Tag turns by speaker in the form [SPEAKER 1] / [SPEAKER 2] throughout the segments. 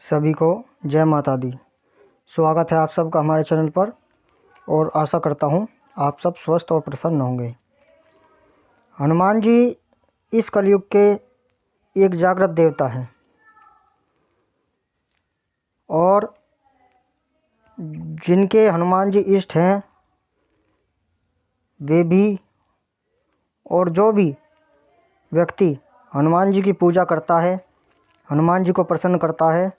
[SPEAKER 1] सभी को जय माता दी। स्वागत है आप सबका हमारे चैनल पर और आशा करता हूँ आप सब स्वस्थ और प्रसन्न होंगे। हनुमान जी इस कलयुग के एक जागृत देवता हैं और जिनके हनुमान जी इष्ट हैं वे भी और जो भी व्यक्ति हनुमान जी की पूजा करता है, हनुमान जी को प्रसन्न करता है,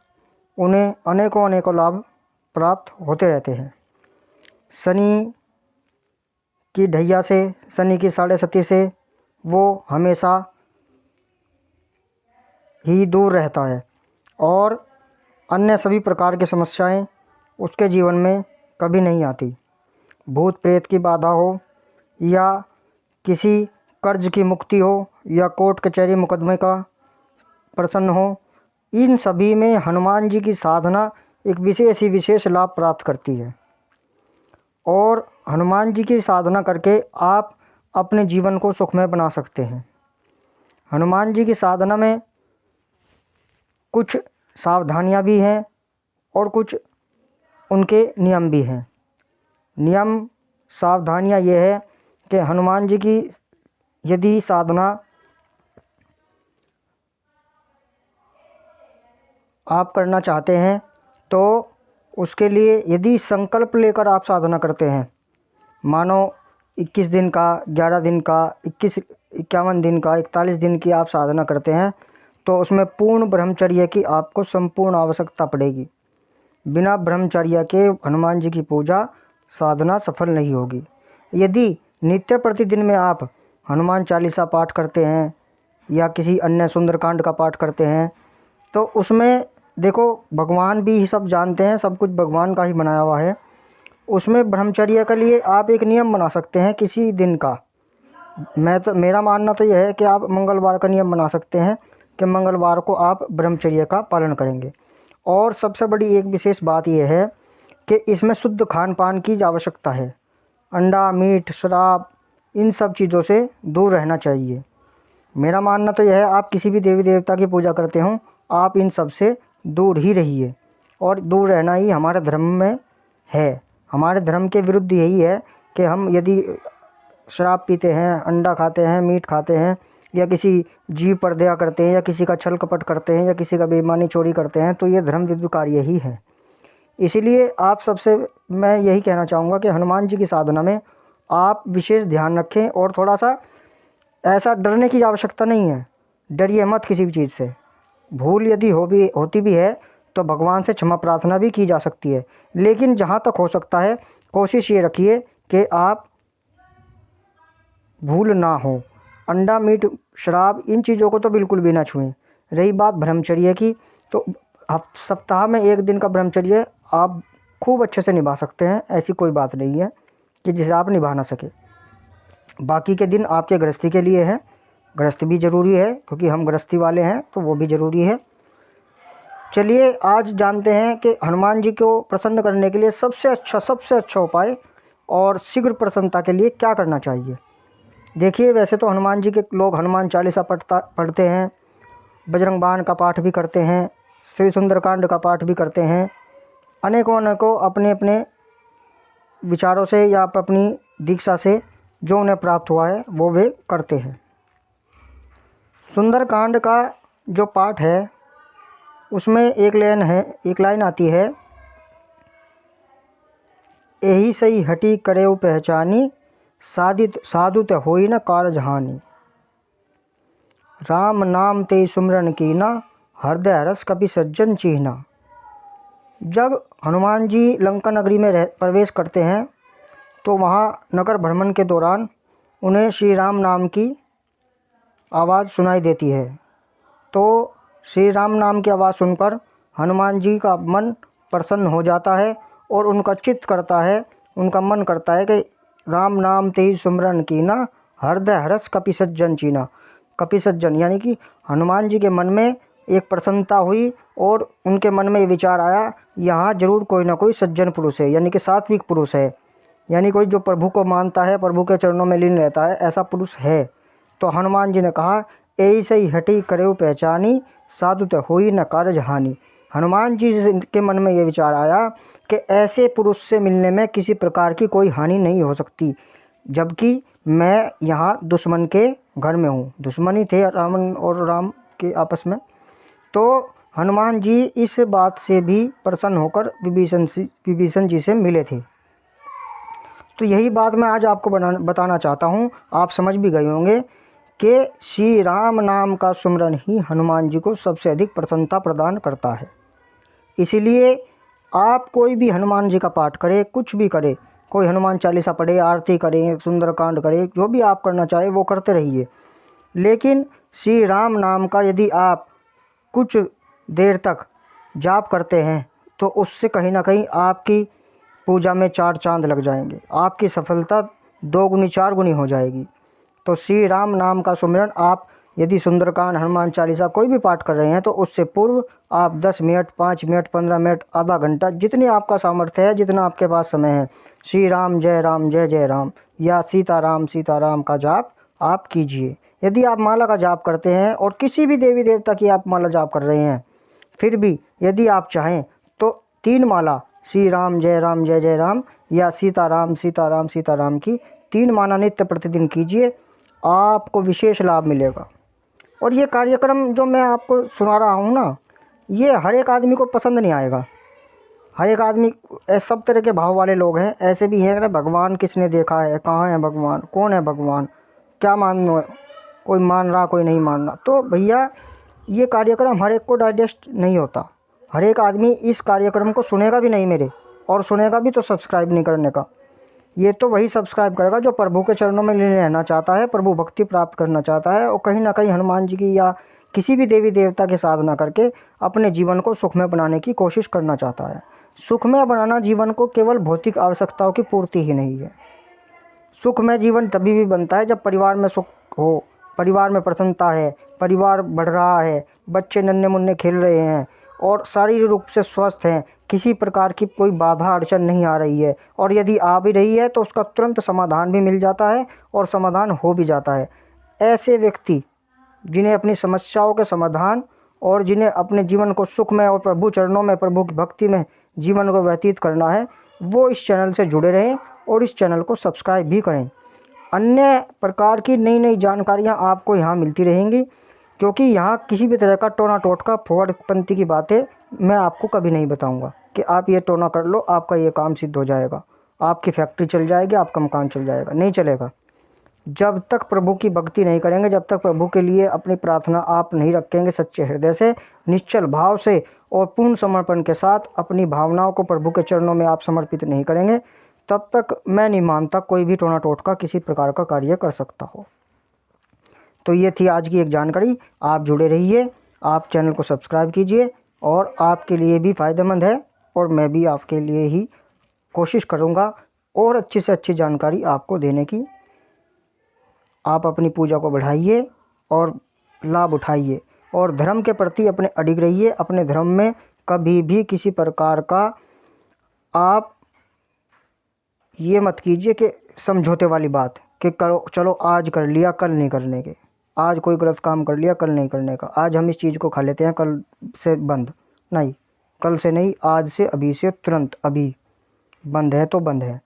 [SPEAKER 1] उन्हें अनेकों लाभ प्राप्त होते रहते हैं। शनि की ढैया से, शनि की साढ़े सती से वो हमेशा ही दूर रहता है और अन्य सभी प्रकार की समस्याएं उसके जीवन में कभी नहीं आती। भूत प्रेत की बाधा हो या किसी कर्ज की मुक्ति हो या कोर्ट कचहरी मुकदमे का प्रसन्न हो, इन सभी में हनुमान जी की साधना एक विशेष लाभ प्राप्त करती है। और हनुमान जी की साधना करके आप अपने जीवन को सुखमय बना सकते हैं। हनुमान जी की साधना में कुछ सावधानियां भी हैं और कुछ उनके नियम भी हैं। नियम सावधानियां ये है कि हनुमान जी की यदि साधना आप करना चाहते हैं तो उसके लिए यदि संकल्प लेकर आप साधना करते हैं, मानो 21 दिन का, 11 दिन का, 51 दिन का, 41 दिन की आप साधना करते हैं तो उसमें पूर्ण ब्रह्मचर्य की आपको संपूर्ण आवश्यकता पड़ेगी। बिना ब्रह्मचर्य के हनुमान जी की पूजा साधना सफल नहीं होगी। यदि नित्य प्रतिदिन में आप हनुमान चालीसा पाठ करते हैं या किसी अन्य सुंदरकांड का पाठ करते हैं तो उसमें देखो भगवान भी सब जानते हैं, सब कुछ भगवान का ही बनाया हुआ है। उसमें ब्रह्मचर्य के लिए आप एक नियम बना सकते हैं किसी दिन का। मेरा मानना तो यह है कि आप मंगलवार का नियम बना सकते हैं कि मंगलवार को आप ब्रह्मचर्य का पालन करेंगे। और सबसे बड़ी एक विशेष बात यह है कि इसमें शुद्ध खान पान की आवश्यकता है। अंडा, मीट, शराब, इन सब चीज़ों से दूर रहना चाहिए। मेरा मानना तो यह है आप किसी भी देवी देवता की पूजा करते हो, आप इन सब से दूर ही रहिए और दूर रहना ही हमारे धर्म में है। हमारे धर्म के विरुद्ध यही है कि हम यदि शराब पीते हैं, अंडा खाते हैं, मीट खाते हैं या किसी जीव पर दया करते हैं या किसी का छल कपट करते हैं या किसी का बेईमानी चोरी करते हैं तो ये धर्म विरुद्ध कार्य ही है। इसीलिए आप सबसे मैं यही कहना चाहूँगा कि हनुमान जी की साधना में आप विशेष ध्यान रखें और थोड़ा सा ऐसा डरने की आवश्यकता नहीं है। डरिए मत किसी भी चीज़ से। भूल यदि होती भी है तो भगवान से क्षमा प्रार्थना भी की जा सकती है, लेकिन जहाँ तक हो सकता है कोशिश ये रखिए कि आप भूल ना हो। अंडा, मीट, शराब, इन चीज़ों को तो बिल्कुल भी ना छुएं। रही बात ब्रह्मचर्य की, तो आप सप्ताह में 1 दिन का ब्रह्मचर्य आप खूब अच्छे से निभा सकते हैं। ऐसी कोई बात नहीं है कि जिसे आप निभा ना सके। बाकी के दिन आपके गृहस्थी के लिए है। गृहस्थी भी ज़रूरी है क्योंकि हम गृहस्थी वाले हैं तो वो भी ज़रूरी है। चलिए आज जानते हैं कि हनुमान जी को प्रसन्न करने के लिए सबसे अच्छा उपाय और शीघ्र प्रसन्नता के लिए क्या करना चाहिए। देखिए, वैसे तो हनुमान जी के लोग हनुमान चालीसा पढ़ते हैं, बजरंग बाण का पाठ भी करते हैं, श्री सुंदरकांड का पाठ भी करते हैं। अनेकों अपने अपने विचारों से या अपनी दीक्षा से जो उन्हें प्राप्त हुआ है वो वे करते हैं। सुंदरकांड का जो पाठ है उसमें एक लाइन आती है, यही सही हटी करेऊ पहचानी, साधु ते होई न कारज हानि। राम नाम ते सुमरन कीना, हृदय रस कपि सज्जन चीना। जब हनुमान जी लंका नगरी में प्रवेश करते हैं तो वहाँ नगर भ्रमण के दौरान उन्हें श्री राम नाम की आवाज़ सुनाई देती है। तो श्री राम नाम की आवाज़ सुनकर हनुमान जी का मन प्रसन्न हो जाता है और उनका चित्त करता है, उनका मन करता है कि राम नाम ते सुमरन कीना, हृदय हरस कपि सज्जन चीना। कपि सज्जन यानी कि हनुमान जी के मन में एक प्रसन्नता हुई और उनके मन में ये विचार आया, यहाँ जरूर कोई ना कोई सज्जन पुरुष है, यानी कि सात्विक पुरुष है, यानी कोई जो प्रभु को मानता है, प्रभु के चरणों में लीन रहता है, ऐसा पुरुष है। तो हनुमान जी ने कहा, ऐसे ही हटी करेऊ पहचानी, साधु ते होई न कारज हानि। हनुमान जी के मन में ये विचार आया कि ऐसे पुरुष से मिलने में किसी प्रकार की कोई हानि नहीं हो सकती, जबकि मैं यहाँ दुश्मन के घर में हूँ। दुश्मन ही थे रावण और राम के आपस में। तो हनुमान जी इस बात से भी प्रसन्न होकर विभीषण जी से मिले थे। तो यही बात मैं आज आपको बताना चाहता हूँ। आप समझ भी गए होंगे कि श्री राम नाम का सुमिरन ही हनुमान जी को सबसे अधिक प्रसन्नता प्रदान करता है। इसीलिए आप कोई भी हनुमान जी का पाठ करें, कुछ भी करें, कोई हनुमान चालीसा पढ़े, आरती करें, सुंदरकांड करें, जो भी आप करना चाहें वो करते रहिए। लेकिन श्री राम नाम का यदि आप कुछ देर तक जाप करते हैं तो उससे कहीं ना कहीं आपकी पूजा में 4 चांद लग जाएंगे, आपकी सफलता 2 गुनी 4 गुनी हो जाएगी। तो श्री राम नाम का सुमिरन आप यदि सुंदरकांड, हनुमान चालीसा कोई भी पाठ कर रहे हैं तो उससे पूर्व आप 10 मिनट, 5 मिनट, 15 मिनट, आधा घंटा, जितनी आपका सामर्थ्य है, जितना आपके पास समय है, श्री राम जय जय राम या सीता राम का जाप आप कीजिए। यदि आप माला का जाप करते हैं और किसी भी देवी देवता की आप माला जाप कर रहे हैं, फिर भी यदि आप चाहें तो 3 माला श्री राम जय जय राम या सीता राम की 3 माला नित्य प्रतिदिन कीजिए, आपको विशेष लाभ मिलेगा। और ये कार्यक्रम जो मैं आपको सुना रहा हूँ ना, ये हर एक आदमी को पसंद नहीं आएगा। हर एक आदमी, सब तरह के भाव वाले लोग हैं। ऐसे भी हैं कि भगवान किसने देखा है, कहाँ है भगवान, कौन है भगवान, क्या मान, कोई मान रहा कोई नहीं मान रहा। तो भैया ये कार्यक्रम हर एक को डाइजेस्ट नहीं होता। हर एक आदमी इस कार्यक्रम को सुनेगा भी नहीं मेरे, और सुनेगा भी तो सब्सक्राइब नहीं करने का। ये तो वही सब्सक्राइब करेगा जो प्रभु के चरणों में रहना चाहता है, प्रभु भक्ति प्राप्त करना चाहता है, और कहीं ना कहीं हनुमान जी की या किसी भी देवी देवता की साधना करके अपने जीवन को सुखमय बनाने की कोशिश करना चाहता है। सुखमय बनाना जीवन को केवल भौतिक आवश्यकताओं की पूर्ति ही नहीं है। सुखमय जीवन तभी भी बनता है जब परिवार में सुख हो, परिवार में प्रसन्नता है, परिवार बढ़ रहा है, बच्चे नन्हे मुन्ने खेल रहे हैं और शारीरिक रूप से स्वस्थ हैं, किसी प्रकार की कोई बाधा अड़चन नहीं आ रही है, और यदि आ भी रही है तो उसका तुरंत समाधान भी मिल जाता है और समाधान हो भी जाता है। ऐसे व्यक्ति जिन्हें अपनी समस्याओं के समाधान और जिन्हें अपने जीवन को सुखमय और प्रभु चरणों में, प्रभु की भक्ति में जीवन को व्यतीत करना है, वो इस चैनल से जुड़े रहें और इस चैनल को सब्सक्राइब भी करें। अन्य प्रकार की नई नई जानकारियाँ आपको यहाँ मिलती रहेंगी, क्योंकि यहाँ किसी भी तरह का टोना टोटका फुहड़पंती की बातें मैं आपको कभी नहीं बताऊंगा कि आप ये टोना कर लो, आपका ये काम सिद्ध हो जाएगा, आपकी फैक्ट्री चल जाएगी, आपका मकान चल जाएगा। नहीं चलेगा। जब तक प्रभु की भक्ति नहीं करेंगे, जब तक प्रभु के लिए अपनी प्रार्थना आप नहीं रखेंगे सच्चे हृदय से, निश्चल भाव से और पूर्ण समर्पण के साथ अपनी भावनाओं को प्रभु के चरणों में आप समर्पित नहीं करेंगे, तब तक मैं नहीं मानता कोई भी टोना टोटका किसी प्रकार का कार्य कर सकता हो। तो ये थी आज की एक जानकारी। आप जुड़े रहिए, आप चैनल को सब्सक्राइब कीजिए, और आपके लिए भी फ़ायदेमंद है और मैं भी आपके लिए ही कोशिश करूँगा और अच्छी से अच्छी जानकारी आपको देने की। आप अपनी पूजा को बढ़ाइए और लाभ उठाइए, और धर्म के प्रति अपने अडिग रहिए। अपने धर्म में कभी भी किसी प्रकार का आप ये मत कीजिए कि समझौते वाली बात कि करो, चलो आज कर लिया कल नहीं करने के, आज कोई गलत काम कर लिया कल नहीं करने का, आज हम इस चीज़ को खा लेते हैं कल से बंद नहीं, कल से नहीं, आज से, अभी से, तुरंत, अभी बंद है तो बंद है।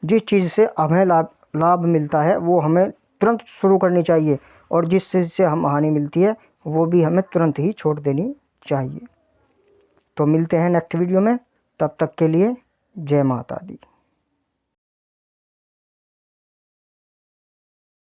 [SPEAKER 1] जिस चीज़ से हमें लाभ मिलता है वो हमें तुरंत शुरू करनी चाहिए, और जिस चीज़ से हम हानि मिलती है वो भी हमें तुरंत ही छोड़ देनी चाहिए। तो मिलते हैं नेक्स्ट वीडियो में, तब तक के लिए जय माता दी।